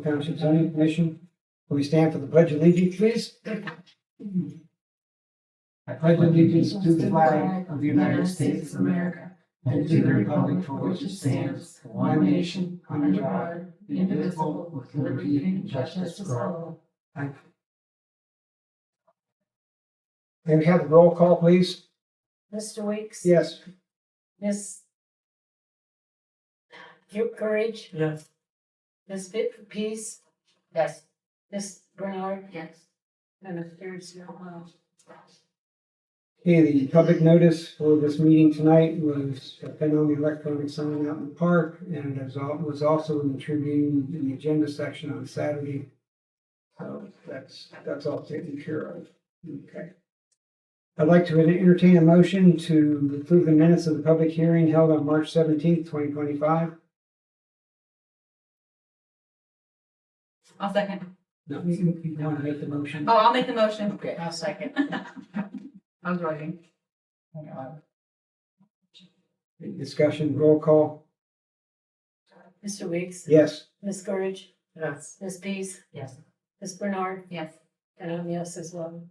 Township Zoning Commission. Will we stand for the pledge of allegiance, please? I pledge allegiance to the flag of the United States of America and to the republic for which it stands, one nation, under God, indivisible, with liberty and justice for all. May we have the roll call, please? Mr. Weeks? Yes. Miss Courage? Yes. Miss Fit for Peace? Yes. Miss Bernard? Yes. And if there's no, Okay, the public notice for this meeting tonight was been on the electronic sign out in the park, and was also in the Tribune in the agenda section on Saturday. So that's all taken care of. Okay. I'd like to entertain a motion to approve the minutes of the public hearing held on March 17th, 2025. I'll second. No, you want to make the motion? Oh, I'll make the motion. Okay. I'll second. I was writing. Discussion, roll call. Mr. Weeks? Yes. Miss Courage? Yes. Miss Peace? Yes. Miss Bernard? Yes. And I'm yes as well.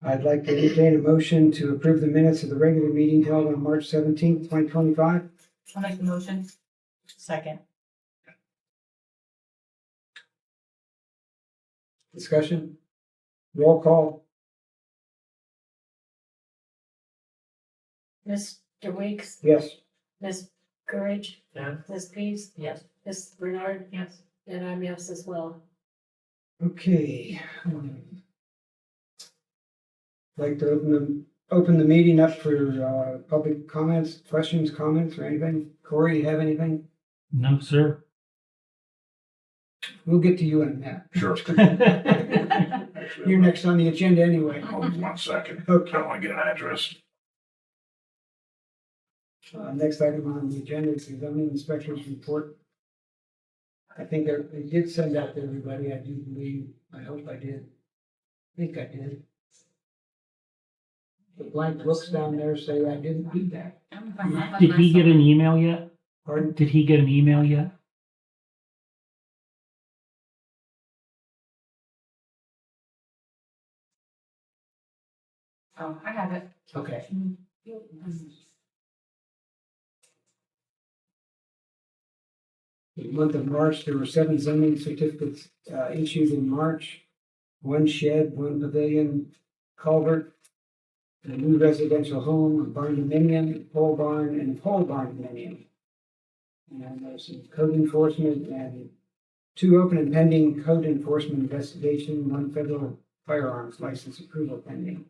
I'd like to entertain a motion to approve the minutes of the regular meeting held on March 17th, 2025. I'll make the motion. Second. Discussion, roll call. Mr. Weeks? Yes. Miss Courage? Yes. Miss Peace? Yes. Miss Bernard? Yes. And I'm yes as well. Okay. Like to open the meeting up for public comments, questions, comments, or anything. Corey, you have anything? No, sir. We'll get to you in a minute. Sure. You're next on the agenda anyway. Hold 1 second. Okay. I want to get an address. Next item on the agenda is the zoning inspector's report. I think I did send that to everybody. I do believe, I hope I did. I think I did. The blank books down there say I didn't do that. Did he get an email yet? Pardon? Did he get an email yet? Oh, I have it. Okay. The month of March, there were 7 zoning certificates issued in March. 1 shed, 1 pavilion, culvert, a new residential home, a barn dominion, pole barn, and pole barn dominion. And there's some code enforcement and 2 open and pending code enforcement investigation, 1 federal firearms license approval pending.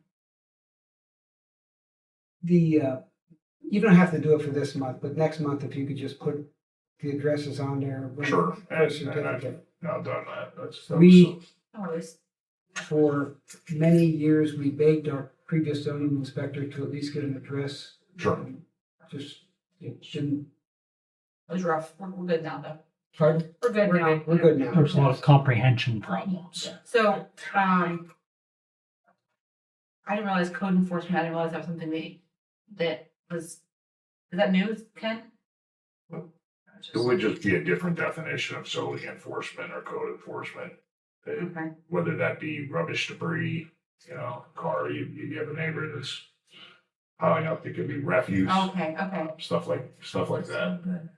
You don't have to do it for this month, but next month, if you could just put the addresses on there. Sure. Birth And certificate. I've done that. That's We, No worries. for many years, we begged our previous zoning inspector to at least get an address. Sure. Just, it shouldn't, It was rough. We're good now, though. pardon? We're good now. We're good now. There's a lot of comprehension problems. So, I didn't realize code enforcement, I didn't realize that was something that was, is that new, Ken? It would just be a different definition of zoning enforcement or code enforcement. Okay. Whether that be rubbish, debris, car, you have a neighbor that's piling up, it could be refuse, Okay, okay. stuff like that.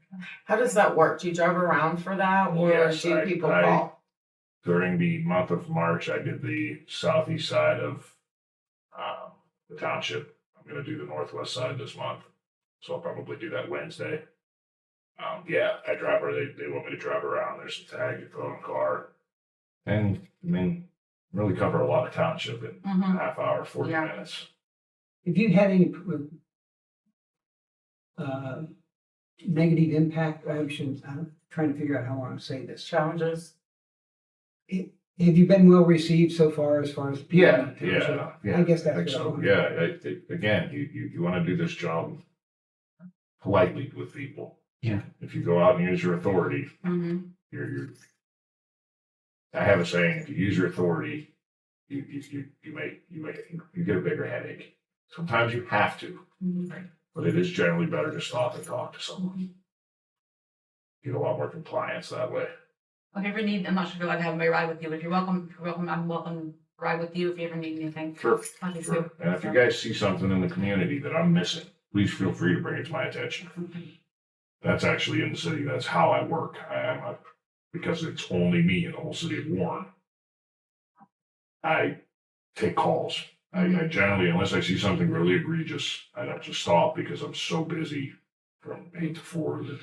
How does that work? Do you drive around for that or Yes, do I- people I- call? During the month of March, I did the southeast side of the township. I'm going to do the northwest side this month, so I'll probably do that Wednesday. I drive her. They want me to drive around. There's some tag you put on a car, and really cover a lot of township in a Mm-hmm. half hour, 40 Yeah. minutes. If you had any negative impact, I'm trying to figure out how I want to say this. Challenges? Have you been well received so far as people in the township? I guess that's think what I so. want. Yeah, again, you want to do this job politely with people. Yeah. If you go out and use your authority, Mm-hmm. you're. I have a saying: if you use your authority, you get a bigger headache. Sometimes you have to, Mm-hmm. but it is generally better to stop and talk to someone. Get a lot more compliance that way. If you ever need, I'm not sure if you're allowed to have me ride with you, but if you're welcome, I'm welcome to ride with you if you ever need anything. Sure, Happy to. sure. And if you guys see something in the community that I'm missing, please feel free to bring it to my attention. That's actually in the city. That's how I work. Because it's only me in the whole city of Warren. I take calls. I generally, unless I see something really egregious, I have to stop because I'm so busy from 8 to 4 that,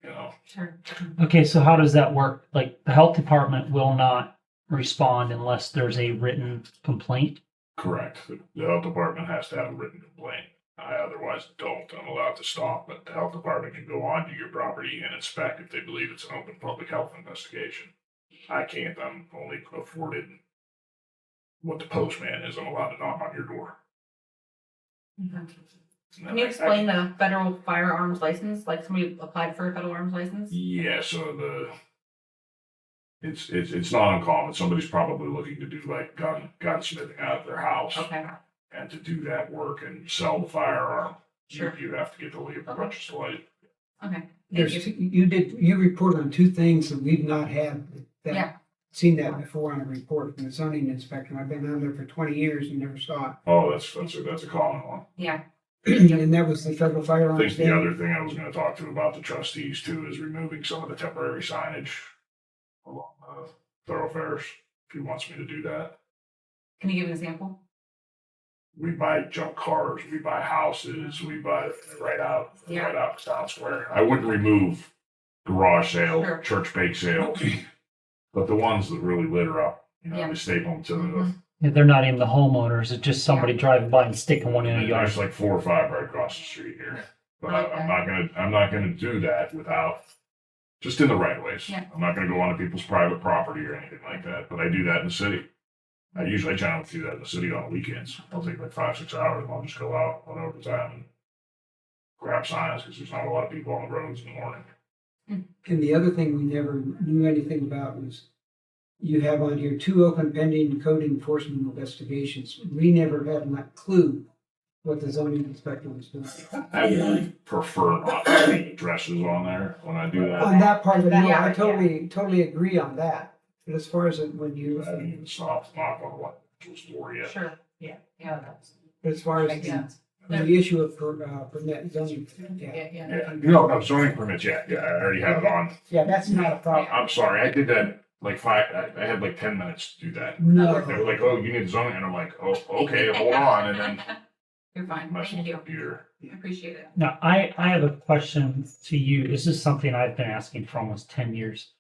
you know, Sure. Okay, so how does that work? Like, the health department will not respond unless there's a written complaint? correct. The health department has to have a written complaint. I otherwise don't. I'm allowed to stop, but the health department can go onto your property and inspect if they believe it's an open public health investigation. I can't. I'm only afforded what the postman is. I'm allowed to knock on your door. Okay. And then Can you I- explain the federal firearms license? Like somebody applied for a federal arms license? Yeah, so it's not uncommon. Somebody's probably looking to do like gunsmithing out of their house. Okay, And to do that work and sell the firearm, sure. you have to get the legal purchase license. Okay. Thank There's, you. you report on two things that we've not had, Yeah. that, seen that before on a report from the zoning inspector. I've been on there for 20 years and never saw it. Oh, that's a common one. Yeah. And that was the federal I firearms. think the thing. other thing I was gonna talk to about the trustees too is removing some of the temporary signage along thoroughfares, if he wants me to do that. Can you give an example? We buy junk cars, we buy houses, we buy right out of town square. I wouldn't remove garage sale, Sure. church bake sale, but the ones that really litter up, you know, Yeah. they staple them to the. Mhm. Yeah, they're not even the homeowners, it's just somebody driving by and sticking one in a yard. There's like 4 or 5 right across the street here. But I'm not gonna do that without, just in the right ways. Yeah. I'm not gonna go onto people's private property or anything like that, but I do that in the city. I usually try to do that in the city on the weekends. I'll take like 5, 6 hours and I'll just go out on overtime and grab signs because there's not a lot of people on the roads in the morning. And the other thing we never knew anything about was you have on here 2 open pending code enforcement investigations. We never had a clue what the zoning inspector was doing. I really prefer not to see addresses on there when I do On that. that part of it, no, Yeah, I totally agree on that. But as far as when you, I haven't even stopped to knock on one door yet. Sure. Yeah. Yeah. That's as far as makes sense. the issue of permit zoning, yeah. Yeah, no, zoning permits, yeah, I already have it on. Yeah, that's not a problem. I'm sorry, I did that like I had like 10 minutes to do that. No. They were like, oh, you need zoning, and I'm like, oh, okay, hold on, and then You're fine. messing Thank with you. the computer. I appreciate it. Now, I have a question to you. This is something I've been asking for almost 10 years.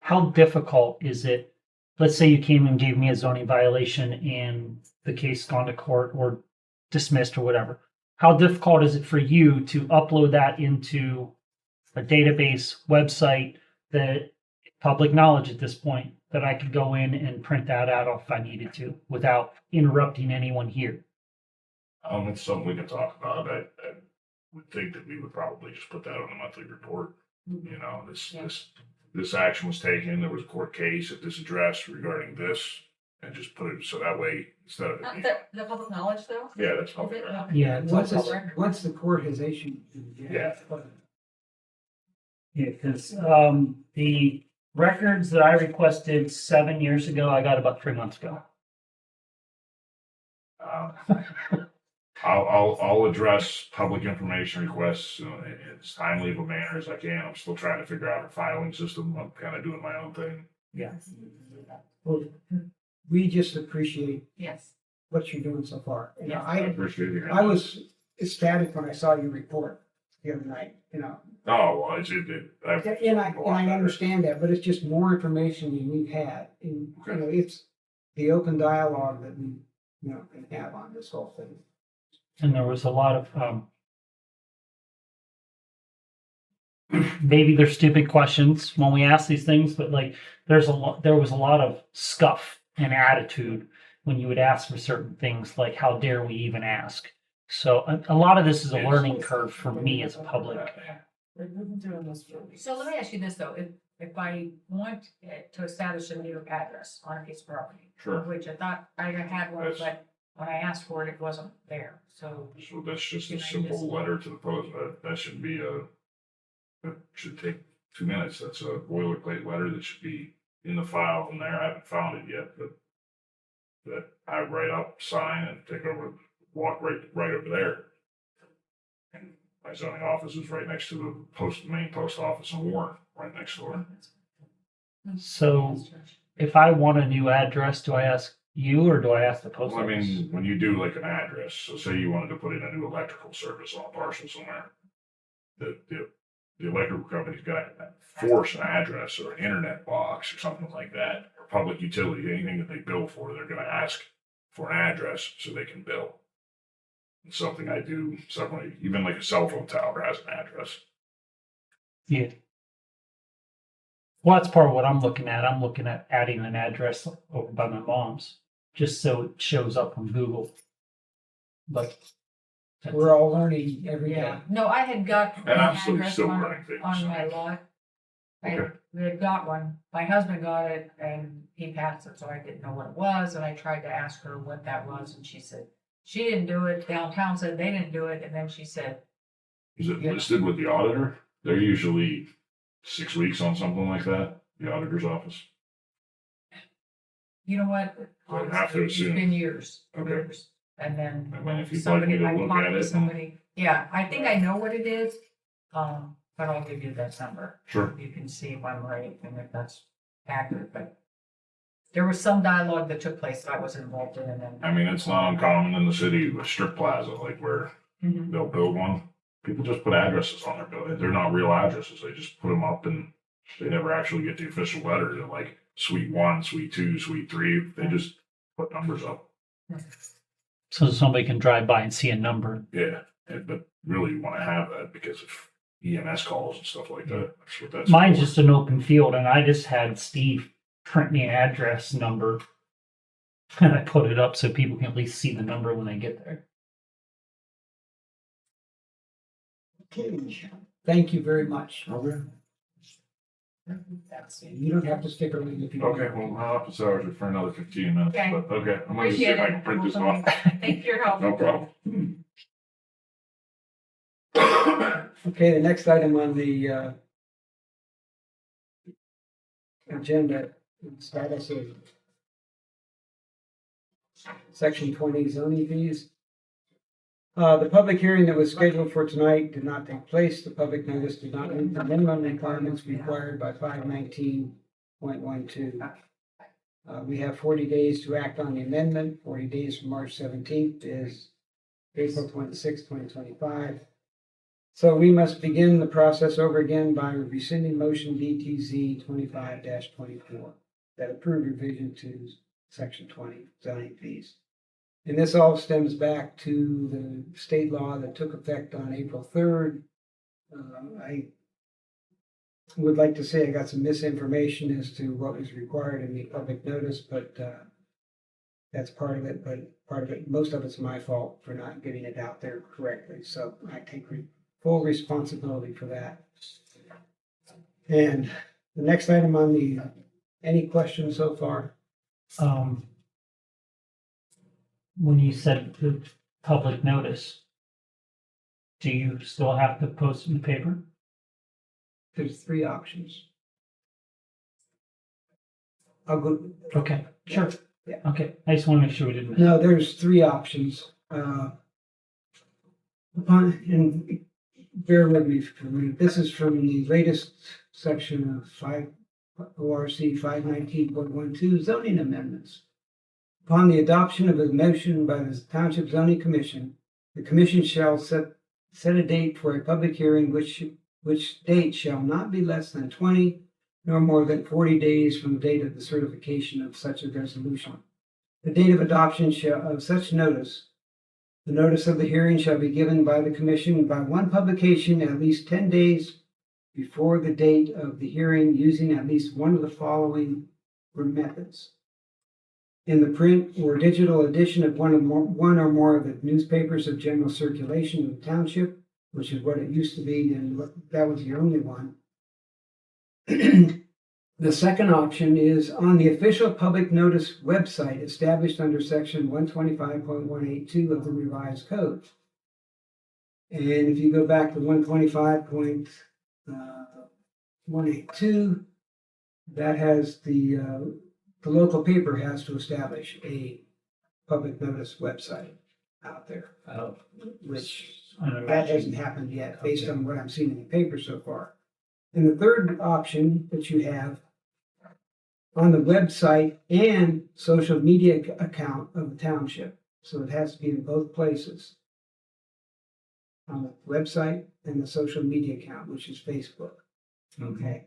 How difficult is it? Let's say you came and gave me a zoning violation and the case gone to court or dismissed or whatever. How difficult is it for you to upload that into a database website that public knowledge at this point that I could go in and print that out if I needed to without interrupting anyone here? It's something we can talk about. I would think that we would probably just put that on the monthly report. You know, this action was taken, there was a court case at this address regarding this, and just put it, so that way, instead of, The public knowledge though? yeah, that's Is public. it? record. Yeah, it's Once all it's, record. once the court has issued. Yeah. Yeah, because the records that I requested 7 years ago, I got about 3 months ago. I'll address public information requests in as timely of a manner as I can. I'm still trying to figure out a filing system. I'm kind of doing my own thing. Yeah. Well, we just appreciate Yes. what you're doing so far. You know, Yeah. I appreciate it. I was ecstatic when I saw your report the other night, you know. Oh, well, And I understand that, but it's just more information than we've had. And, you know, it's the open dialogue that we, you know, can have on this whole thing. And there was a lot of maybe they're stupid questions when we ask these things, but like there was a lot of scuff and attitude when you would ask for certain things, like how dare we even ask. So a lot of this is a learning curve for me as a public. So let me ask you this though, if I want to establish a new address on a piece of property, Sure. which I thought I had one, That's- but when I asked for it, it wasn't there, so. So that's just a Can I simple just- letter to the post. That should be that should take 2 minutes. That's a boilerplate letter that should be in the file from there. I haven't found it yet, but that I write up, sign, and take over, walk right over there. And my zoning office is right next to the main post office in Warren, right next door. So if I want a new address, do I ask you or do I ask the post Well, I office? mean, when you do like an address, so say you wanted to put in a new electrical service on a parcel somewhere, the electrical company's got to force an address or an internet box or something like that, or public utility, anything that they bill for, they're gonna ask for an address so they can bill. It's something I do separately, even like a cell phone tower has an address. Yeah. Well, that's part of what I'm looking at. I'm looking at adding an address over by my mom's, just so it shows up on Google. But We're all learning every day. Yeah, no, I had got an And I'm address still on, learning things. on my lot. Okay. We had got one, my husband got it and he passed it, so I didn't know what it was, and I tried to ask her what that was, and she said, she didn't do it, downtown said they didn't do it, and then she said, Is it Yeah. listed with the auditor? They're usually 6 weeks on something like that, the auditor's office. you know what? I would have to It's assume. been years, Okay. years, and then I mean, if you'd like me somebody, to I look talked at to it. somebody, yeah, I think I know what it is. But I'll give you that number. Sure. You can see if I'm right and if that's accurate, but there was some dialogue that took place that I was involved in, and then. I mean, it's not uncommon in the city with strip plaza, like where Mhm. they'll build one. People just put addresses on their building. They're not real addresses. They just put them up and they never actually get the official letter. They're like suite 1, suite 2, suite 3. They just put numbers up. so somebody can drive by and see a number. Yeah. But really you want to have that because of EMS calls and stuff like that. That's what that's Mine's for. just an open field, and I just had Steve print me an address number, and I put it up so people can at least see the number when they get there. Okay, thank you very much. That's it. You don't have to stick around if you don't. Okay, well, my office hours are for another 15 minutes, Okay. but okay, I'm gonna see Appreciate if I it. can print this Well, off. Thanks for your help. No problem. Okay, the next item on the agenda, status of Section 20 zoning fees. The public hearing that was scheduled for tonight did not take place. The public notice did not meet the minimum requirements required by 519.12. We have 40 days to act on the amendment. 40 days from March 17th is April 26, 2025. So we must begin the process over again by rescinding motion DTZ 25-24 that approved revision to Section 20 zoning fees. And this all stems back to the state law that took effect on April 3rd. I would like to say I got some misinformation as to what was required in the public notice, but that's part of it. But part of it, most of it's my fault for not getting it out there correctly. So I take full responsibility for that. And the next item on the, any questions so far? When you said the public notice, do you still have to post it in the paper? There's 3 options. I'll go, Okay, sure. Yeah. Okay, I just want to make sure we didn't miss. no, there's 3 options. And bear with me for a minute. This is from the latest section of ORC 519.12 zoning amendments. Upon the adoption of a motion by the Township Zoning Commission, the commission shall set a date for a public hearing which date shall not be less than 20 nor more than 40 days from the date of the certification of such a resolution. The date of adoption of such notice. The notice of the hearing shall be given by the commission by one publication at least 10 days before the date of the hearing using at least one of the following methods. In the print or digital edition of one or more of the newspapers of general circulation in the township, which is what it used to be, and that was the only one. The second option is on the official public notice website established under section 125.182 of the revised code. And if you go back to 125. 182, that has the local paper has to establish a public notice website out there, which that hasn't happened yet, based on what I'm seeing in the paper so far. And the third option that you have on the website and social media account of the township. So it has to be in both places. On the website and the social media account, which is Facebook. Okay.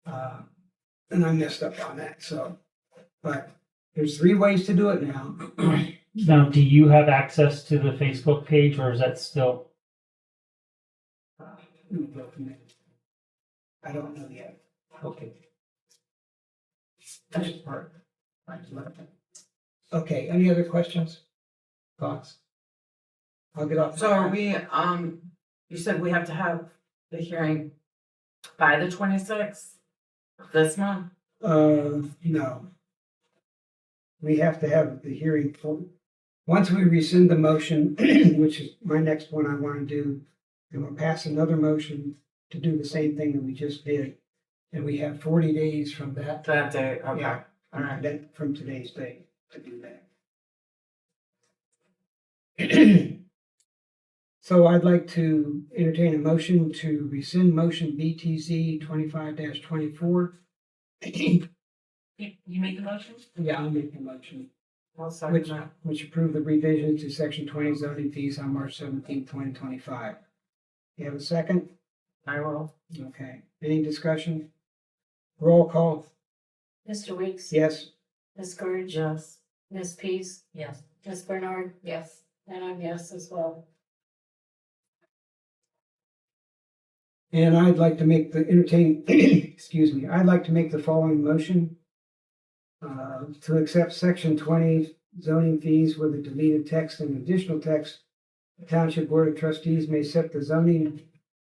And I messed up on that, so, but there's 3 ways to do it now. Now, do you have access to the Facebook page or is that still? Let me go from there. I don't know yet. Okay. That's part. Okay, any other questions? Thoughts? I'll get off. So are we, you said we have to have the hearing by the 26th this month? No. We have to have the hearing for, once we rescind the motion, which is my next one I want to do, and we'll pass another motion to do the same thing that we just did. And we have 40 days from that. That day, okay, Yeah. all right. Then from today's date to do that. So I'd like to entertain a motion to rescind motion BTZ 25-24. You make the motion? Yeah, I'll make the motion, I'll second which, that. which approve the revision to section 20 zoning fees on March 17th, 2025. You have a second? I will. Okay. Any discussion? Roll call. Mr. Weeks? Yes. Ms. Courage? Yes. Ms. Pease? Yes. Ms. Bernard? Yes. And I'm yes as well. And I'd like to make the entertain, excuse me, I'd like to make the following motion. To accept section 20 zoning fees with the deleted text and additional text. The Township Board of Trustees may set the zoning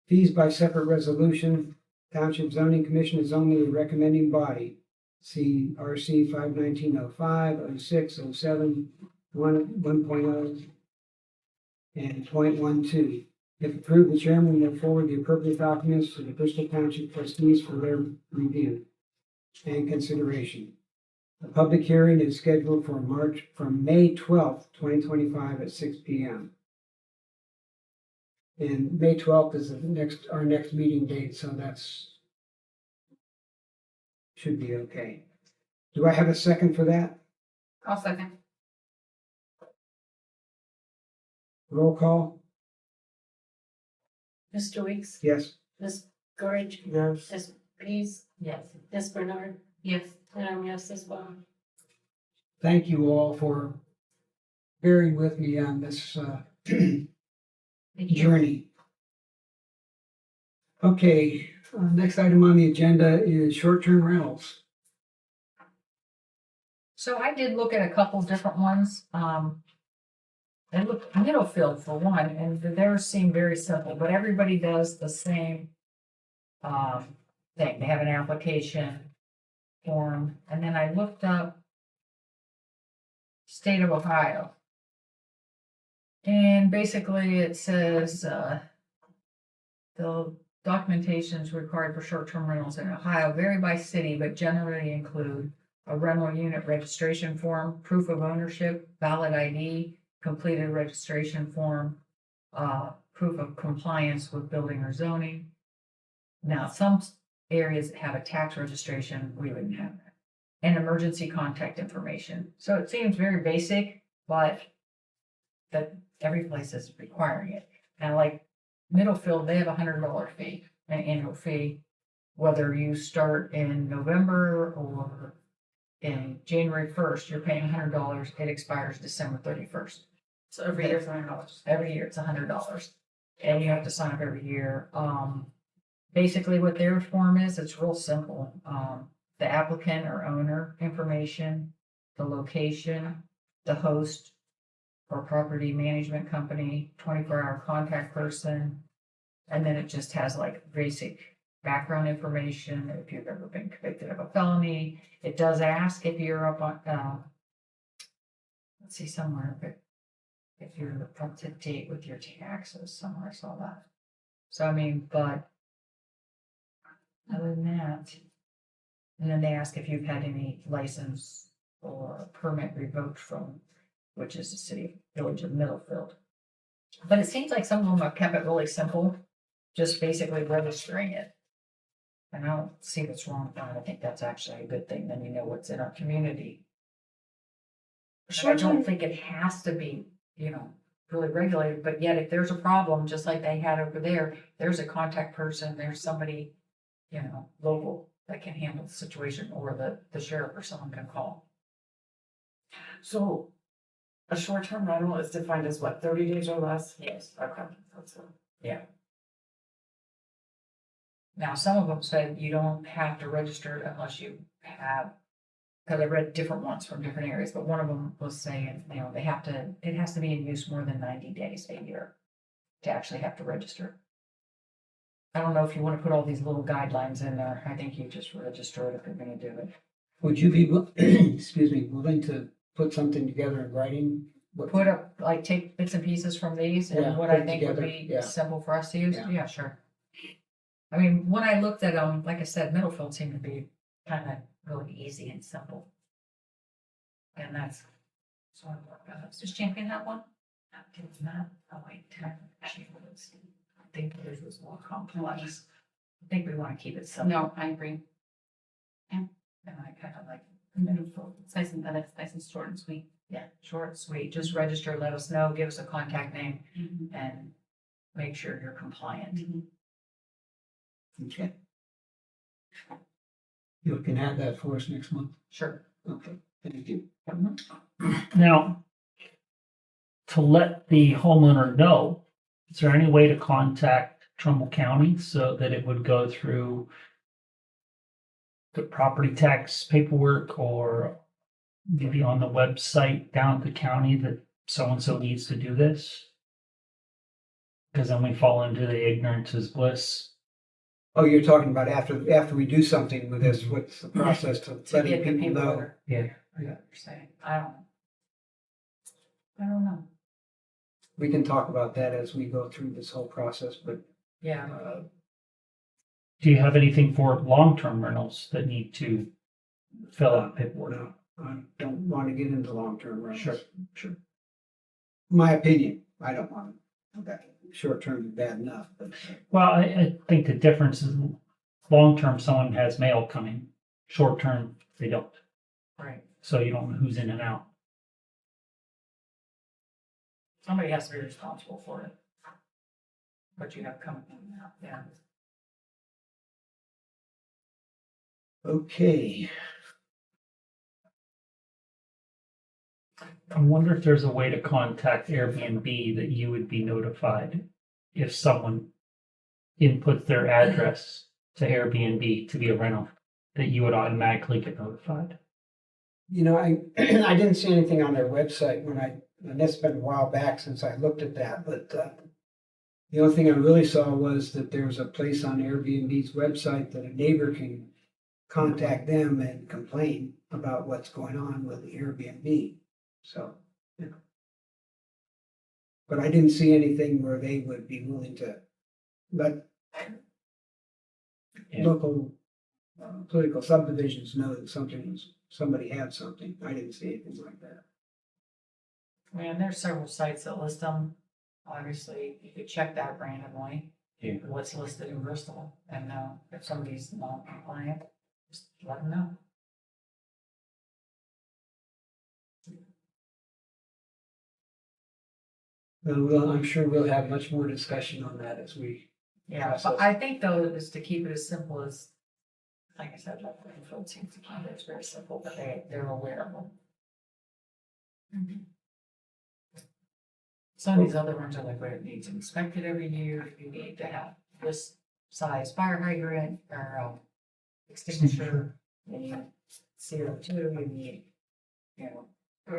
fees by separate resolution. Township Zoning Commission is only a recommending body. See RC 51905, 06, 07, 1.0, and 0.12. If approved, the chairman will forward the appropriate documents to the Bristol Township trustees for their review and consideration. The public hearing is scheduled for May 12th, 2025 at 6 p.m. And May 12th is our next meeting date, so should be okay. Do I have a second for that? I'll second. Roll call? Mr. Weeks? Yes. Ms. Courage? Yes. Ms. Pease? Yes. Ms. Bernard? Yes. And I'm yes as well. Thank you all for bearing with me on this Thank you. journey. Okay, next item on the agenda is short-term rentals. So I did look at a couple different ones. I looked Middlefield for one, and theirs seem very simple, but everybody does the same thing. They have an application form, and then I looked up state of Ohio. And basically it says the documentations required for short-term rentals in Ohio vary by city, but generally include a rental unit registration form, proof of ownership, valid ID, completed registration form, proof of compliance with building or zoning. Now, some areas have a tax registration, we wouldn't have that. And emergency contact information. So it seems very basic, but that every place is requiring it. And like Middlefield, they have $100 fee, an annual fee, whether you start in November or in January 1st, you're paying $100. It expires December 31st. So every year it's $100. Every year it's $100, and you have to sign up every year. Basically what their form is, it's real simple. The applicant or owner information, the location, the host or property management company, 24-hour contact person, and then it just has like basic background information, if you've ever been convicted of a felony. It does ask if you're up on, let's see somewhere, but if you're up to date with your taxes, somewhere I saw that. So I mean, but Other than that. And then they ask if you've had any license or permit revoked from, which is the city, village of Middlefield. But it seems like some of them have kept it really simple, just basically registering it. And I don't see what's wrong with that. I think that's actually a good thing. Then you know what's in our community. And I don't think it has to be, really regulated, but yet if there's a problem, just like they had over there, there's a contact person, there's somebody, local that can handle the situation, or the sheriff or someone can call. So a short-term rental is defined as what, 30 days or less? Yes. Okay, that's it. Now, some of them said you don't have to register it unless you have, because I read different ones from different areas, but one of them was saying, it has to be in use more than 90 days a year to actually have to register. I don't know if you want to put all these little guidelines in there. I think you just register it if you're gonna do it. Would you be, excuse me, willing to put something together in writing? What- Put up, like, take bits and pieces from these Yeah, and what put I it think would together, be yeah. simple for us to use. Yeah. Yeah, sure. I mean, when I looked at them, like I said, Middlefield seemed to be kind of really easy and simple. And that's sort of what Does Champion have one? It's not, oh wait, actually, let's see. I think theirs was more complex. I think we want to keep it simple. No, I agree. And I kind of like Middlefield. It's nice and, that's nice and short and sweet. Yeah, short, sweet. Just register, let us know, give us a contact name, and make sure you're compliant. Okay. You can have that for us next month. Sure. Okay, thank you. Now, to let the homeowner know, is there any way to contact Trumbull County so that it would go through the property tax paperwork, or maybe on the website down at the county that so-and-so needs to do this? Because then we fall into the ignorance is bliss. Oh, you're talking about after we do something with this, what's the process to To letting get the people people know? order. Yeah. I know what you're saying. I don't know. We can talk about that as we go through this whole process, but Yeah. Do you have anything for long-term rentals that need to fill out paperwork? no, I don't want to get into long-term rentals. Sure, sure. My opinion, I don't want that. Short-term is bad enough, but Well, I think the difference is long-term, someone has mail coming. Short-term, they don't. Right. So you don't know who's in and out. Somebody has to be responsible for it. But you have coming in and out, yeah. okay. I wonder if there's a way to contact Airbnb that you would be notified if someone inputs their address to Airbnb to be a rental, that you would automatically get notified. You know, I I didn't see anything on their website and that's been a while back since I looked at that, but the only thing I really saw was that there's a place on Airbnb's website that a neighbor can contact them and complain about what's going on with the Airbnb. So, but I didn't see anything where they would be willing to let Yeah. local political subdivisions know that somebody had something. I didn't see anything like that. And there's several sites that list them. Obviously, you could check that randomly. Yeah. What's listed in Bristol, and if somebody's not compliant, just let them know. I'm sure we'll have much more discussion on that as we. Yeah, process. but I think though, is to keep it as simple as, like I said, like Greenfield seems to keep it, it's very simple, but they're aware of them. Some of these other ones are like where it needs inspected every year, you need to have this size fire hydrant or extinguisher, you need CO2, you need,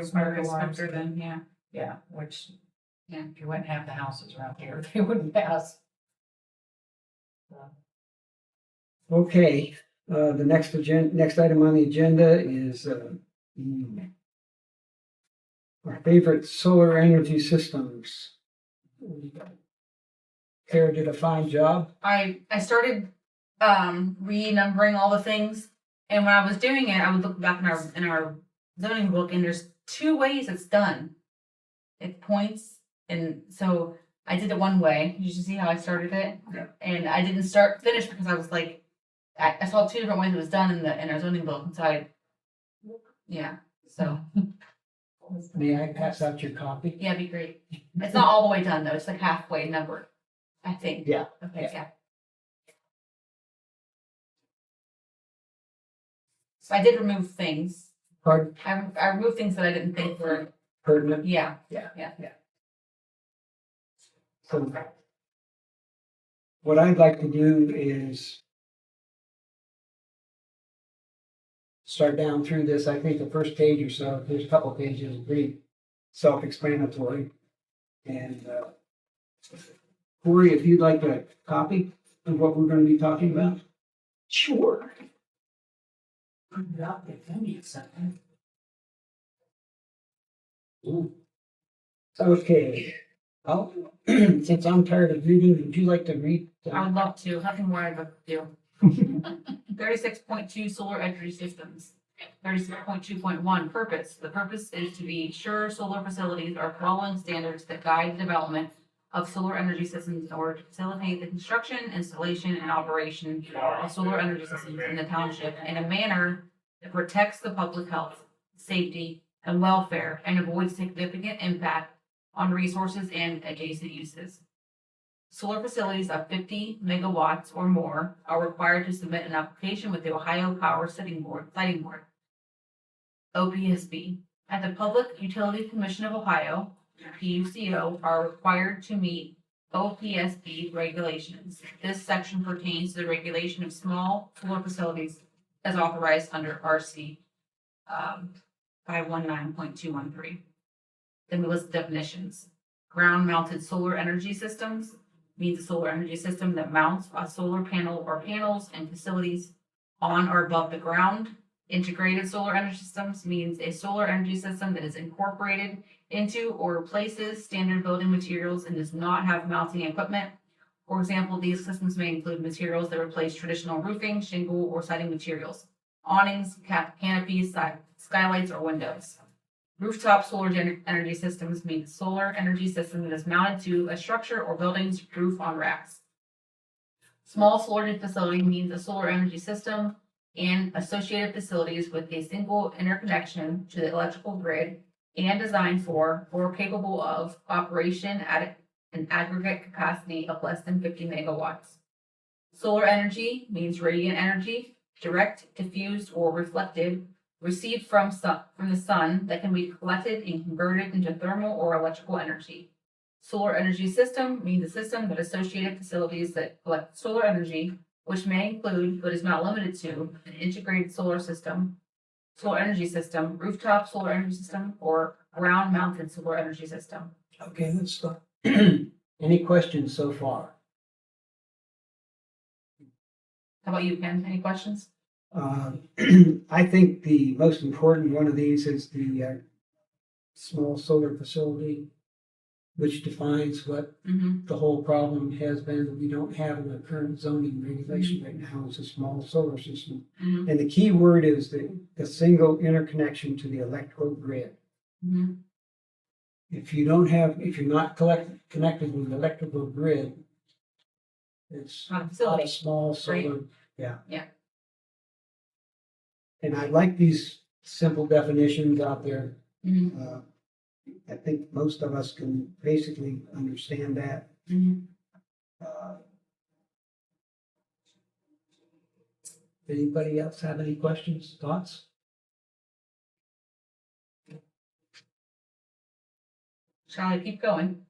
smoke alarms. Then, yeah. Yeah, which, if you went half the houses around here, they wouldn't pass. So, Okay, the next item on the agenda is our favorite solar energy systems. Kara did a fine job. I started renumbering all the things. And when I was doing it, I would look back in our zoning book, and there's 2 ways it's done. It points, and so I did it one way. You should see how I started it. Yeah. And I didn't finish because I was like, I saw 2 different ways it was done in our zoning book, and so so May I pass out your copy? yeah, it'd be great. It's not all the way done though. It's like halfway numbered, I think. Yeah. Okay. Yeah. Yeah. So I did remove things. Pardon, I removed things that I didn't think were. pertinent? Yeah. So what I'd like to do is start down through this. I think the first page or so, there's a couple pages, pretty self-explanatory. And Corey, if you'd like a copy of what we're going to be talking about? Sure. Okay. I'll, since I'm tired of reading, would you like to read? I would love to. Nothing more I'd love to do. 36.2 solar energy systems. 36.2.1 purpose. The purpose is to be sure solar facilities are following standards that guide the development of solar energy systems in order to facilitate the construction, installation, and operation of solar energy systems in the township in a manner that protects the public health, safety, and welfare and avoids significant impact on resources and adjacent uses. Solar facilities of 50 megawatts or more are required to submit an application with the Ohio Power Siting Board, OPSB. At the Public Utility Commission of Ohio, PUCO, are required to meet OPSB regulations. This section pertains to the regulation of small solar facilities as authorized under RC 519.213. Then we list definitions. Ground-mounted solar energy systems means a solar energy system that mounts a solar panel or panels and facilities on or above the ground. Integrated solar energy systems means a solar energy system that is incorporated into or replaces standard building materials and does not have mounting equipment. For example, these systems may include materials that replace traditional roofing, shingle, or siding materials, awnings, canopies, skylights, or windows. Rooftop solar energy systems mean solar energy system that is mounted to a structure or building's roof on racks. Small solar facility means a solar energy system and associated facilities with a single interconnection to the electrical grid and designed for or capable of operation at an aggregate capacity of less than 50 megawatts. Solar energy means radiant energy, direct, diffused, or reflected, received from the sun that can be collected and converted into thermal or electrical energy. Solar energy system means a system that associated facilities that collect solar energy, which may include, but is not limited to, an integrated solar energy system, rooftop solar energy system, or ground-mounted solar energy system. Okay, let's start. Any questions so far? How about you, Ken? Any questions? I think the most important one of these is the small solar facility, which defines what Mm-hmm. the whole problem has been that we don't have in the current zoning regulation right now. It's a small solar system. Mm-hmm. And the key word is the single interconnection to the electrical grid. Mm-hmm. If you're not connected with the electrical grid, it's Not a not a facility. small solar, Right. yeah. Yeah. And I like these simple definitions out there. Mm-hmm. I think most of us can basically understand that. Mm-hmm. Anybody else have any questions, thoughts? Shall I keep going?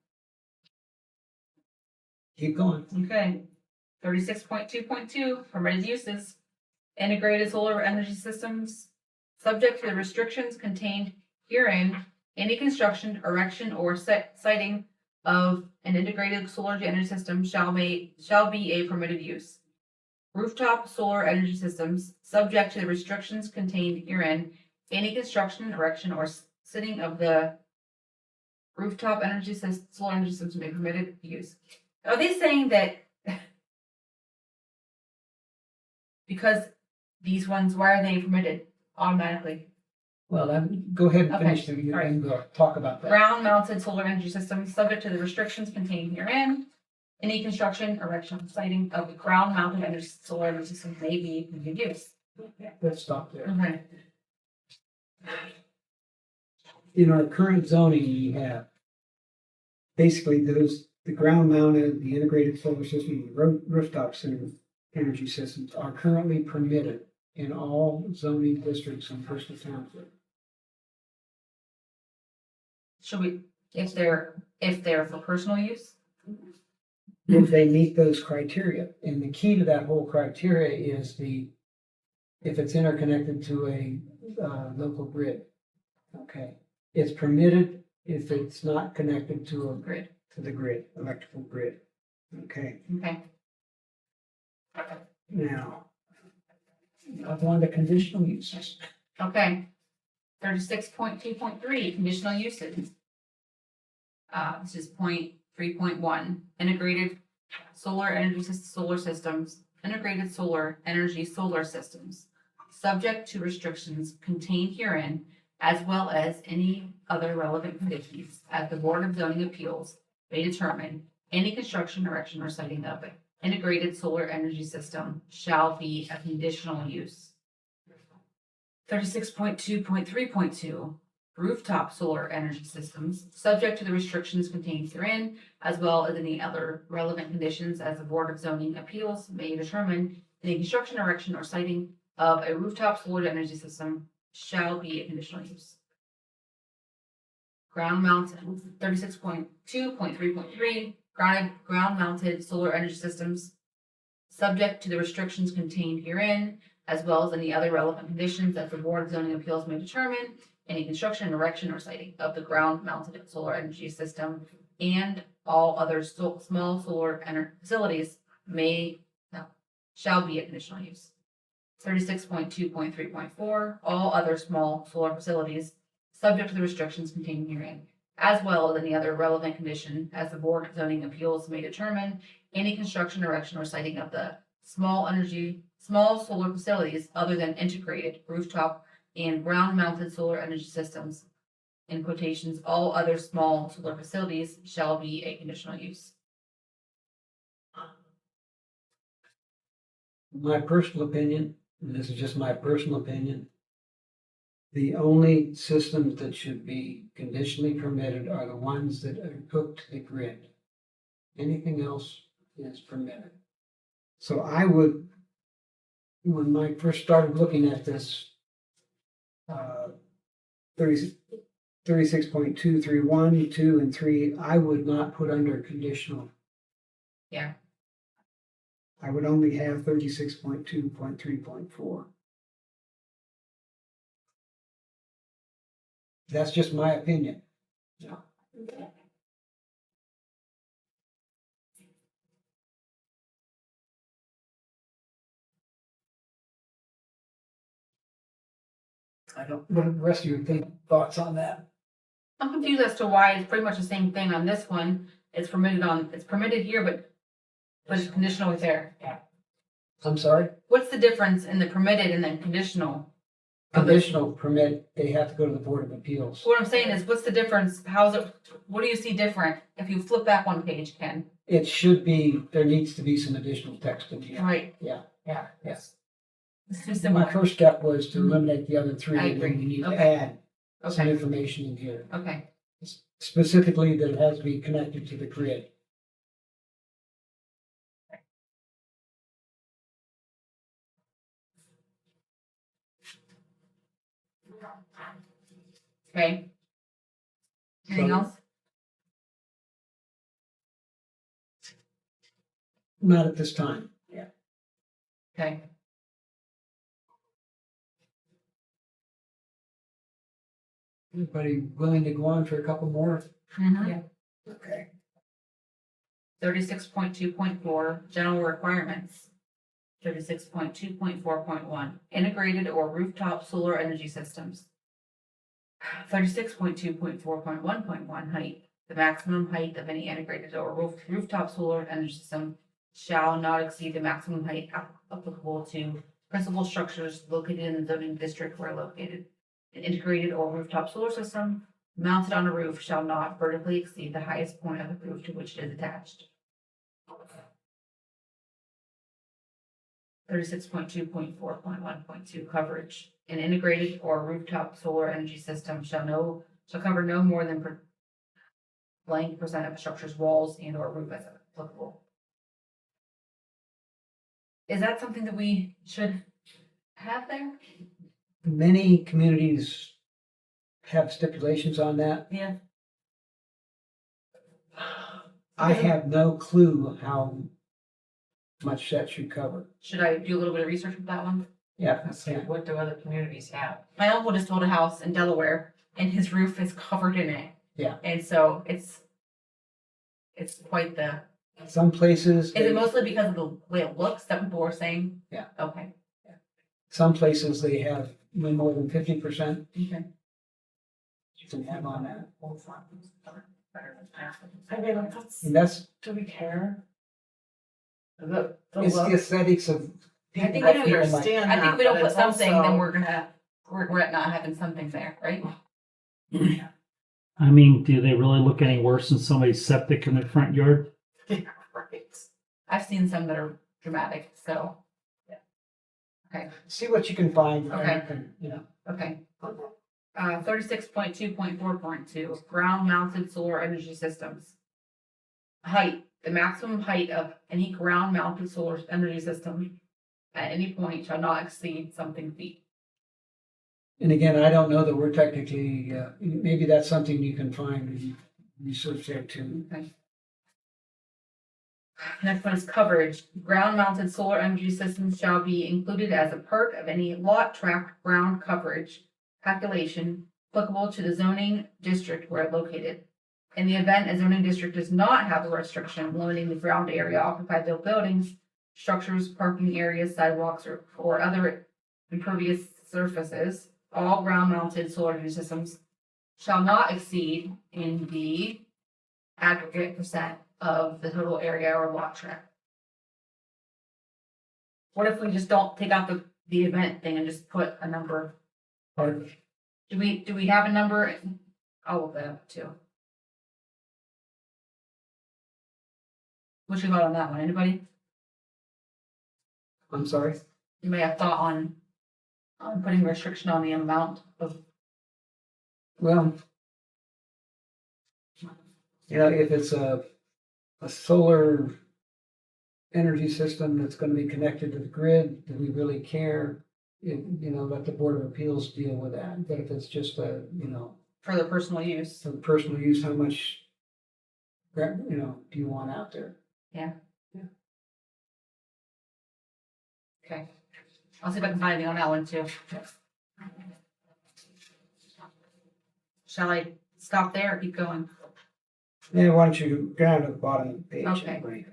Keep going. Okay. 36.2.2, permitted uses. Integrated solar energy systems. Subject to the restrictions contained herein, any construction, erection, or siting of an integrated solar energy system shall be a permitted use. Rooftop solar energy systems, subject to the restrictions contained herein, any construction, erection, or sitting of the rooftop solar energy systems may be permitted use. Are they saying that Because these ones, why are they permitted automatically? Well, then, go ahead and Okay, finish the, all right. and go talk about that. Ground mounted solar energy systems subject to the restrictions contained herein. Any construction, erection, siting of the ground mounted energy solar energy system may be permitted use. Let's stop there. Okay. In our current zoning, we have basically those, the ground mounted, the integrated solar system, the rooftops and energy systems are currently permitted in all zoning districts in Bristol Township. Should we, if they're for personal use? If they meet those criteria, and the key to that whole criteria is if it's interconnected to a, local grid. Okay, it's permitted if it's not connected to Grid. to the grid, electrical grid. Okay, Okay. now, I want the conditional uses. Okay. 36.2.3, conditional uses. This is 3.1, integrated solar energy solar systems, integrated solar energy solar systems, subject to restrictions contained herein, as well as any other relevant conditions, as the Board of Zoning Appeals may determine. Any construction, erection, or siting of an integrated solar energy system shall be a conditional use. 36.2.3.2, rooftop solar energy systems, subject to the restrictions contained herein, as well as any other relevant conditions as the Board of Zoning Appeals may determine. Any construction, erection, or siting of a rooftop solar energy system shall be a conditional use. Ground mounted, 36.2.3.3, ground mounted solar energy systems, subject to the restrictions contained herein, as well as any other relevant conditions that the Board of Zoning Appeals may determine. Any construction, erection, or siting of the ground mounted solar energy system and all other small solar facilities shall be a conditional use. 36.2.3.4, all other small solar facilities subject to the restrictions contained herein, as well as any other relevant condition as the Board of Zoning Appeals may determine. Any construction, erection, or siting of the small solar facilities other than integrated rooftop and ground mounted solar energy systems, in quotations, all other small solar facilities shall be a conditional use. My personal opinion, and this is just my personal opinion, the only systems that should be conditionally permitted are the ones that are hooked to the grid. Anything else is permitted. So I would, when I first started looking at this, 36.231, 2, and 3, I would not put under conditional. Yeah. I would only have 36.2.3.4. That's just my opinion. I don't, what do the rest of you thoughts on that? I'm confused as to why it's pretty much the same thing on this one. It's permitted here, but it's conditional with there. I'm sorry? What's the difference in the permitted and then conditional? of the- Conditional permit, they have to go to the Board of Appeals. What I'm saying is, what's the difference? What do you see different? If you flip back one page, Ken. It should be, there needs to be some additional text in here. Right. Yeah. Yes. It's too My similar. first step was to eliminate the other three, I and then agree. we need to Okay. add some Okay, information in here. okay. Specifically, that it has to be connected to the grid. Okay. Anything So- else? Not at this time. Okay. Anybody willing to go on for a couple more? Yeah. Okay. 36.2.4, general requirements. 36.2.4.1, integrated or rooftop solar energy systems. 36.2.4.1.1, height. The maximum height of any integrated or rooftop solar energy system shall not exceed the maximum height applicable to principal structures located in the zoning district where located. An integrated or rooftop solar system mounted on a roof shall not vertically exceed the highest point of the roof to which it is attached. 36.2.4.1.2 coverage. An integrated or rooftop solar energy system shall cover no more than blank percent of a structure's walls and or roof as applicable. Is that something that we should have there? Many communities have stipulations on that. Yeah. I have no clue how much that should cover. Should I do a little bit of research with that one? Yeah, Let's see, what do other communities have? My uncle just sold a house in Delaware and his roof is covered in it. Yeah. And so it's quite the, some places, is it mostly because of the way it looks that people were saying? Yeah. Okay. some places they have no more than 50% Okay. you can have on that. I mean, that's, And that's, do we care? The it's the look, aesthetics of. I think I we don't feel like- understand I think that, we don't but put it's something, also- then we're at not having something there, right? I mean, do they really look any worse than somebody's septic in their front yard? Yeah, right. I've seen some that are dramatic, so, See what you can find. Okay. And, you know, okay. 36.2.4.2, ground mounted solar energy systems. Height, the maximum height of any ground mounted solar energy system at any point shall not exceed something feet. and again, I don't know that we're technically, maybe that's something you can find and research there too. Next one is coverage. Ground mounted solar energy systems shall be included as a part of any lot tract ground coverage calculation applicable to the zoning district where located. In the event a zoning district does not have a restriction limiting the ground area occupied by buildings, structures, parking areas, sidewalks, or other impervious surfaces, all ground mounted solar energy systems shall not exceed in the aggregate percent of the total area or lot tract. What if we just don't take out the event thing and just put a number? Pardon? Do we have a number? I'll look that up too. What's your thought on that one? Anybody? I'm sorry. You may have thought on putting restriction on the amount of, Well, you know, if it's a solar energy system that's gonna be connected to the grid, do we really care? You know, let the Board of Appeals deal with that. But if it's just a, you know, for their personal use. for personal use, how much, you know, do you want out there? Okay. I'll see if I can find anything on that one too. Shall I stop there or keep going? Yeah, why don't you go down to the bottom of the page? Okay. anyway.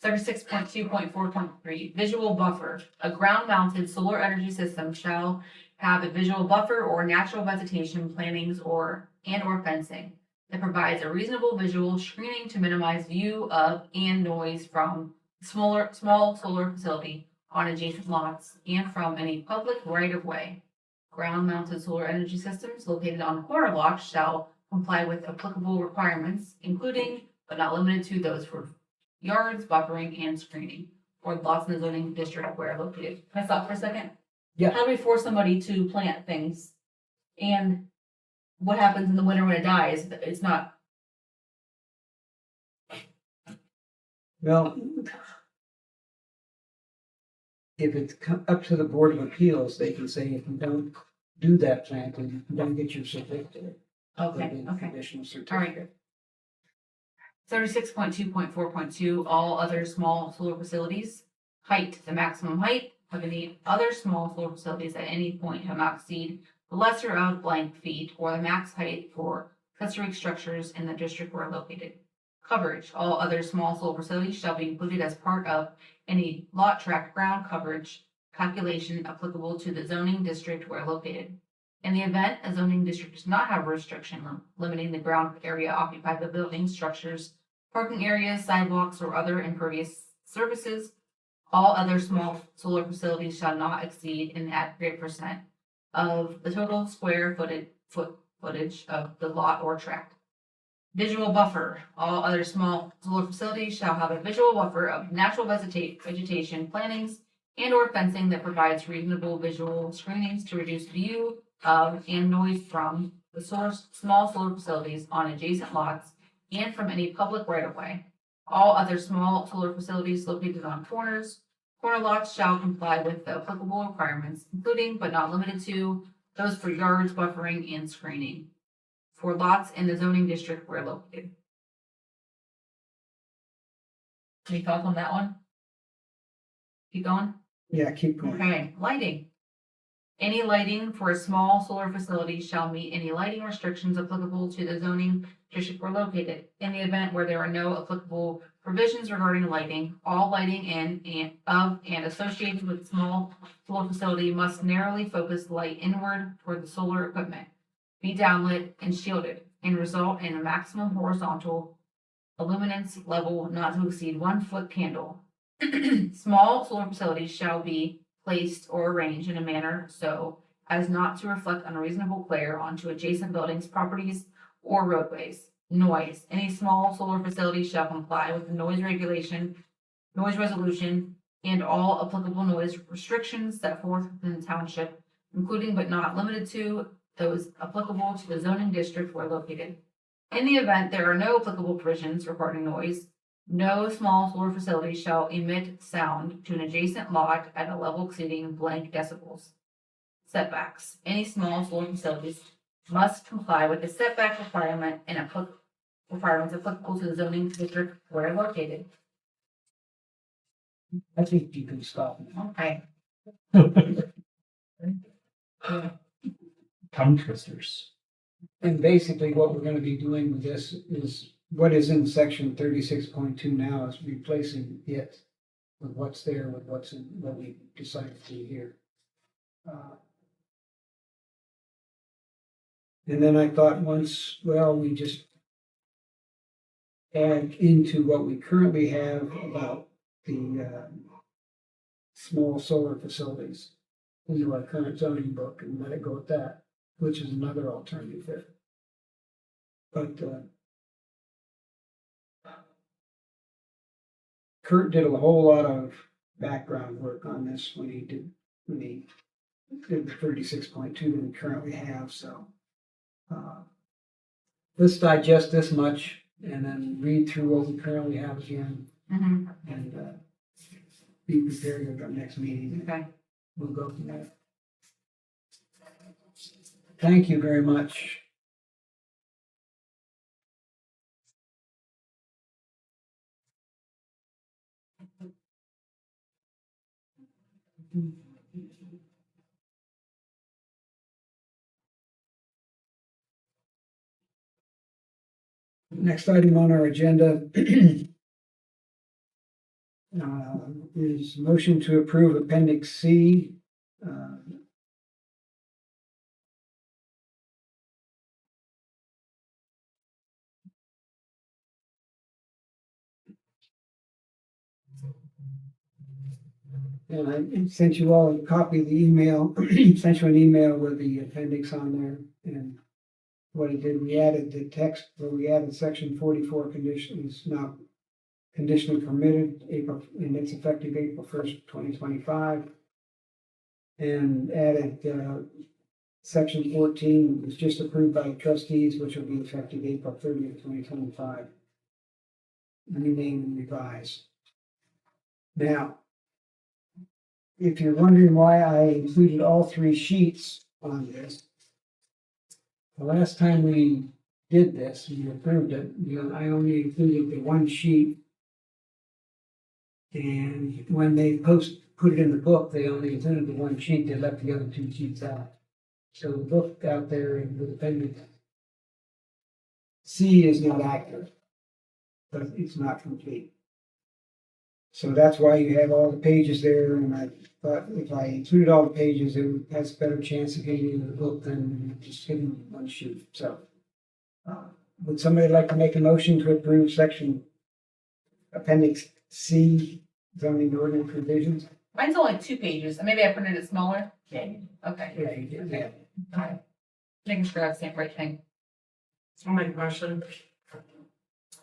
36.2.4.3, visual buffer. A ground-mounted solar energy system shall have a visual buffer or natural vegetation plantings or fencing that provides a reasonable visual screening to minimize view of and noise from small solar facility on adjacent lots and from any public right-of-way. Ground-mounted solar energy systems located on corner lots shall comply with applicable requirements, including but not limited to those for yards, buffering, and screening, or lots in the zoning district where located. Can I stop for a second? Yeah. How do we force somebody to plant things? And what happens in the winter when it dies? It's not, Well, if it's up to the Board of Appeals, they can say if you don't do that planting, you don't get your certificate. okay, The okay. Conditional All certificate. right. 36.2.4.2, all other small solar facilities. Height, the maximum height of any other small solar facilities at any point shall not exceed the lesser of blank feet or the max height for accessory structures in the district where located. Coverage, all other small solar facilities shall be included as part of any lot tract ground coverage calculation applicable to the zoning district where located. In the event a zoning district does not have a restriction limiting the ground area occupied by buildings, structures, parking areas, sidewalks, or other impervious surfaces, All other small solar facilities shall not exceed an aggregate percent of the total square footage of the lot or tract. Visual buffer. All other small solar facilities shall have a visual buffer of natural vegetation, plantings, and or fencing that provides reasonable visual screenings to reduce view of and noise from the small solar facilities on adjacent lots and from any public right of way. All other small solar facilities located on corner lots shall comply with the applicable requirements, including but not limited to those for yards, buffering, and screening for lots in the zoning district where located. Any thoughts on that one? Keep going. Yeah, keep going. Okay, lighting. Any lighting for a small solar facility shall meet any lighting restrictions applicable to the zoning district where located. In the event where there are no applicable provisions regarding lighting, all lighting in and associated with small solar facility must narrowly focus light inward toward the solar equipment, be downlit and shielded, and result in a maximum horizontal illuminance level not to exceed 1 foot candle. Small solar facilities shall be placed or arranged in a manner so as not to reflect unreasonable glare onto adjacent buildings, properties, or roadways. Noise. Any small solar facility shall comply with the noise resolution, and all applicable noise restrictions set forth within the township, including but not limited to those applicable to the zoning district where located. In the event there are no applicable provisions regarding noise, no small solar facility shall emit sound to an adjacent lot at a level exceeding blank decibels. Setbacks. Any small solar facilities must comply with the setback requirement and requirements applicable to the zoning district where located. I think you can stop now. Okay. Tongue twisters. And basically what we're gonna be doing with this is what is in section 36.2 now is replacing it with what's there, with what's in, what we decided to do here. And then I thought once, well, we just add into what we currently have about the small solar facilities into our current zoning book and let it go at that, which is another alternative there. But Kurt did a whole lot of background work on this when he did the 36.2 that we currently have, so. Let's digest this much and then read through what we currently have again Mm-hmm. and be prepared at our next meeting. Okay. We'll go from there. Thank you very much. Next item on our agenda is motion to approve Appendix C. And I sent you all a copy of the email, sent you an email with the appendix on there. And what it did, we added the text, where we added section 44 conditions, now conditionally permitted, April, and it's effective April 1st, 2025. And added section 14 was just approved by the trustees, which will be effective April 30th, 2025. Renamed and revised. Now, if you're wondering why I included all 3 sheets on this, the last time we did this, and you approved it, I only included the 1 sheet. And when they put it in the book, they only included the 1 sheet, they left the other 2 sheets out. So the book out there in the appendix C is not accurate, but it's not complete. So that's why you have all the pages there, and I thought if I included all the pages, it has a better chance of getting into the book than just getting 1 sheet. So, would somebody like to make a motion to approve section Appendix C zoning ordinance revisions. Mine's only 2 pages, maybe I printed it smaller. Okay. Yeah, you did, yeah. Okay. Making sure I was saying the right thing. I'll make a motion.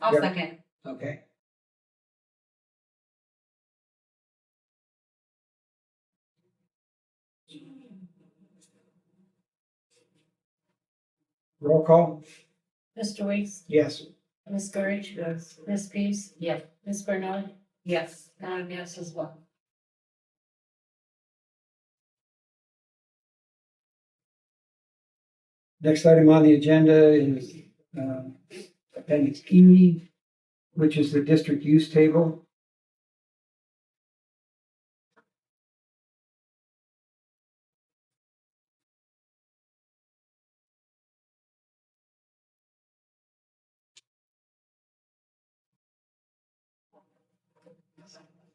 I'll Yep. second. Okay. Roll call? Mr. Weeks, Yes. Ms. Courage, Yes. Ms. Pease, Yes. Ms. Bernard, Yes. and I'm yes as well. Next item on the agenda is appendix E, which is the district use table.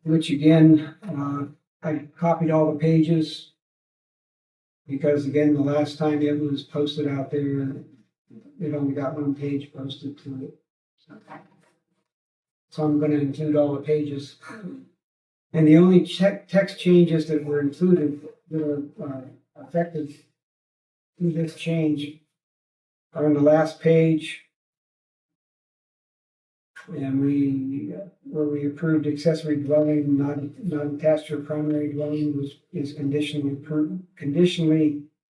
Which again, I copied all the pages. Because again, the last time it was posted out there, it only got one page posted to it. So I'm gonna include all the pages. And the only text changes that were included that are affected through this change are on the last page. And where we approved accessory dwelling, not attached to a primary dwelling is conditionally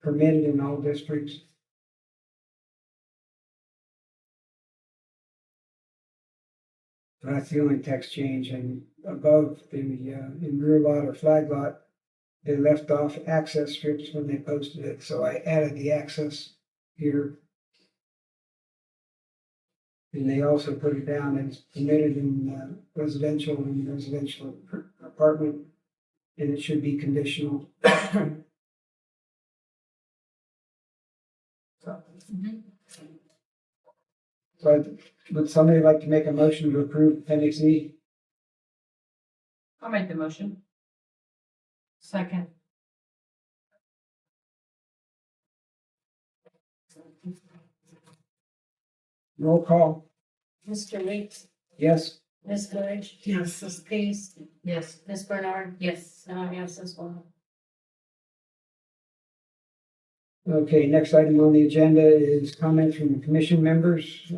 permitted in all districts. That's the only text change, and above the, in rear lot or flag lot, they left off access strips when they posted it, so I added the access here. And they also put it down as permitted in residential and residential apartment, and it should be conditional. So would somebody like to make a motion to approve appendix E? I'll make the motion. Second. Roll call, Mr. Weeks, yes? Ms. Courage, Yes. Ms. Pease, Yes. Ms. Bernard, Yes. and I'm yes as well. Okay, next item on the agenda is comments from the commission members.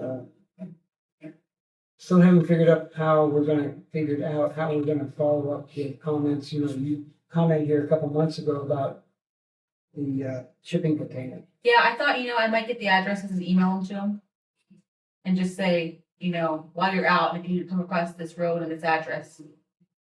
Still haven't figured out how we're gonna follow up the comments. You know, you commented here a couple months ago about the shipping container. Yeah, I thought, I might get the addresses and email them to them. And just say, while you're out, if you come across this road and this address.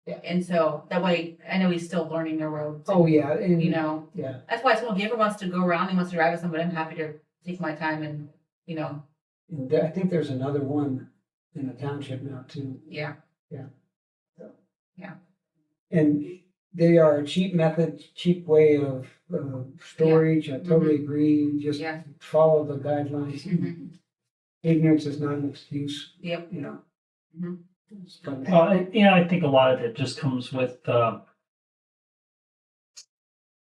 Yeah. And so that way, I know he's still learning the road. Oh, yeah, and, Yeah. That's why I told him, if he ever wants to go around, he wants to drive with somebody, I'm happy to take my time and, and I think there's another one in the township now too. yeah. And they are a cheap method, cheap way of storage. I totally agree. Just Yeah. follow the guidelines. Mhm. Ignorance is not an excuse, Yep. Mhm. But- Well, I think a lot of it just comes with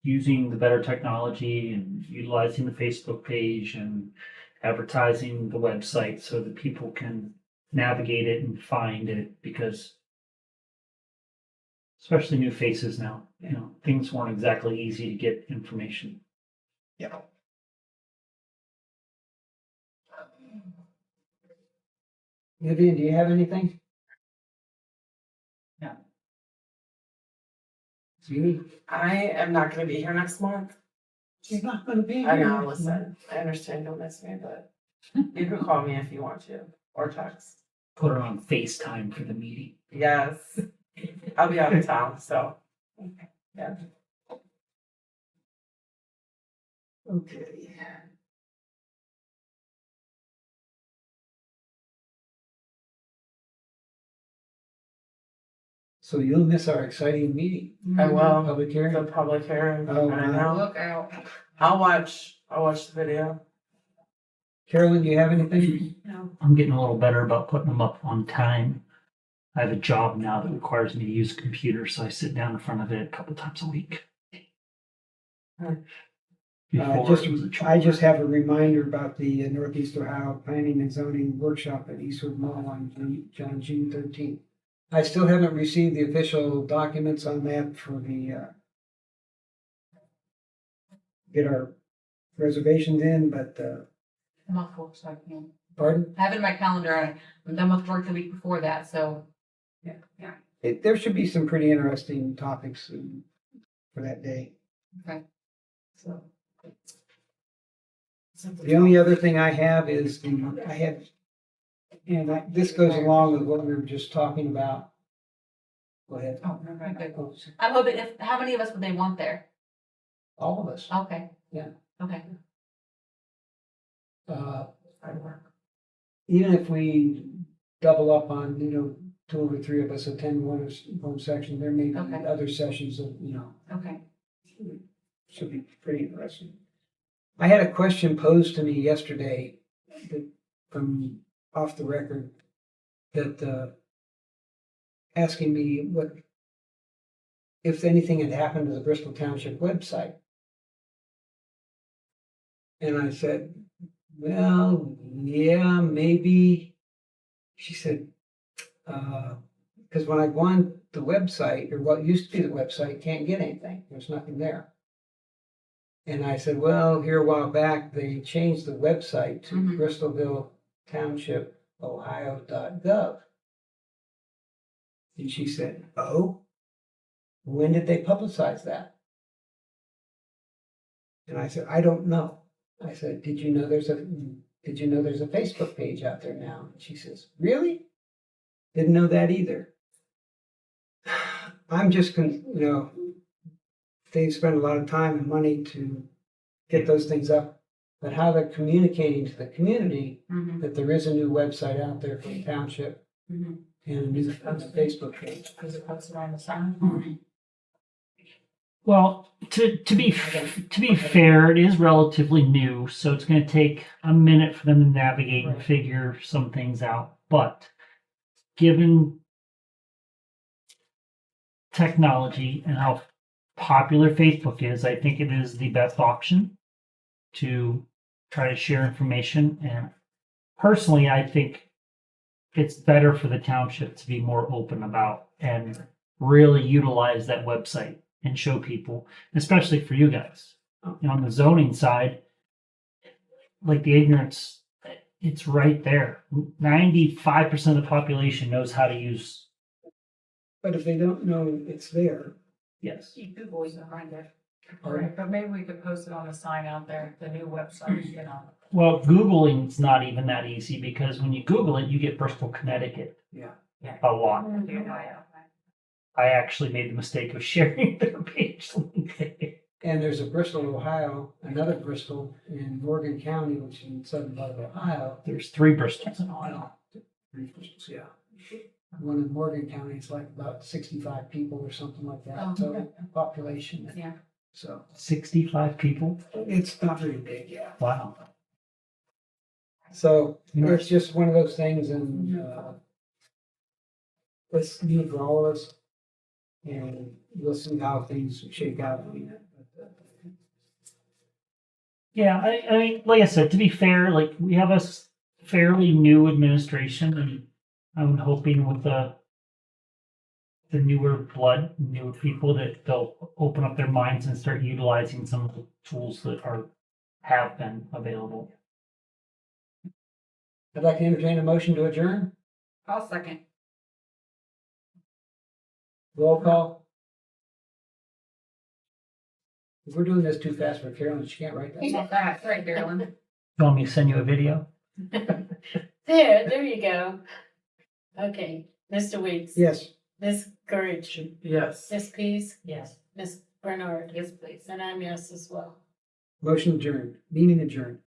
using the better technology and utilizing the Facebook page and advertising the website so that people can navigate it and find it, because especially new faces now, things weren't exactly easy to get information. Yeah. Vivian, do you have anything? Yeah. Judy? I am not gonna be here next month. She's not gonna be here. I know, listen, I understand you'll miss me, but you can call me if you want to, or text. Put her on FaceTime for the meeting. Yes, I'll be out of town, so. Yeah. Okay. So you'll miss our exciting meeting, I will, public the hearing. public hearing, Oh, I wow. know. Look out. I'll watch the video. Carolyn, do you have anything? I'm getting a little better about putting them up on time. I have a job now that requires me to use a computer, so I sit down in front of it a couple times a week. Before it was a chore. I just have a reminder about the Northeast Ohio Planning and Zoning Workshop at Eastwood Mall on June 13th. I still haven't received the official documents on that for the, get our reservations in, but, I'm off work, so I can't. pardon? I have it in my calendar. I'm done with work the week before that, so. There should be some pretty interesting topics for that day. So. The only other thing I have is this goes along with what we were just talking about. Go ahead. Oh, okay. I'm hoping, how many of us would they want there? All of us. Okay. Yeah. Okay. Even if we double up on, 2 or 3 of us attend one section, there may be Okay. other sessions that, Okay. should be pretty interesting. I had a question posed to me yesterday from off the record that asking me if anything had happened to the Bristol Township website. And I said, well, yeah, maybe. She said, because when I go on the website, or what used to be the website, can't get anything. There's nothing there. And I said, well, here a while back, they changed the website to Mhm. Bristolville Township, Ohio.gov. And she said, oh, when did they publicize that? And I said, I don't know. I said, did you know there's a Facebook page out there now? And she says, really? Didn't know that either. I'm just, they've spent a lot of time and money to get those things up, but how they're communicating to the community Mm-hmm. that there is a new website out there for the township Mm-hmm. and a new Facebook page. Is it posted on the sign? Well, to be fair, it is relatively new, so it's going to take a minute for them to navigate and figure some things out. But given technology and how popular Facebook is, I think it is the best option to try to share information. And personally, I think it's better for the township to be more open about and really utilize that website and show people, especially for you guys. On the zoning side, like the ignorance, it's right there. 95% of the population knows how to use. But if they don't know it's there, Yes. You Google, you can find it. Right, but maybe we could post it on the sign out there, the new website, Well, Googling is not even that easy because when you Google it, you get Bristol, Connecticut. Yeah. A lot. Mm-hmm. I actually made the mistake of sharing their page link. and there's a Bristol, Ohio, another Bristol in Morgan County, which is in southern part of Ohio. There's 3 Bristols in Ohio. 3 Bristols, yeah. One in Morgan County, it's like about 65 people or something like that, Oh, total population. Yeah. So 65 people? it's not very big, yeah. Wow. So it's just one of those things, and it's new for all of us, and we'll see how things shake out. Yeah, I mean, like I said, to be fair, like we have a fairly new administration, and I'm hoping with the newer blood, newer people, that they'll open up their minds and start utilizing some of the tools that have been available. I'd like to entertain a motion to adjourn. I'll second. Roll call. If we're doing this too fast for Carolyn, she can't write that. Not that, right, Carolyn? You want me to send you a video? There you go. Okay, Mr. Weeks. Yes. Ms. Courage. Yes. Ms. Pease. Yes. Ms. Bernard. Yes, please. And I'm yes as well. Motion adjourned. Meeting adjourned.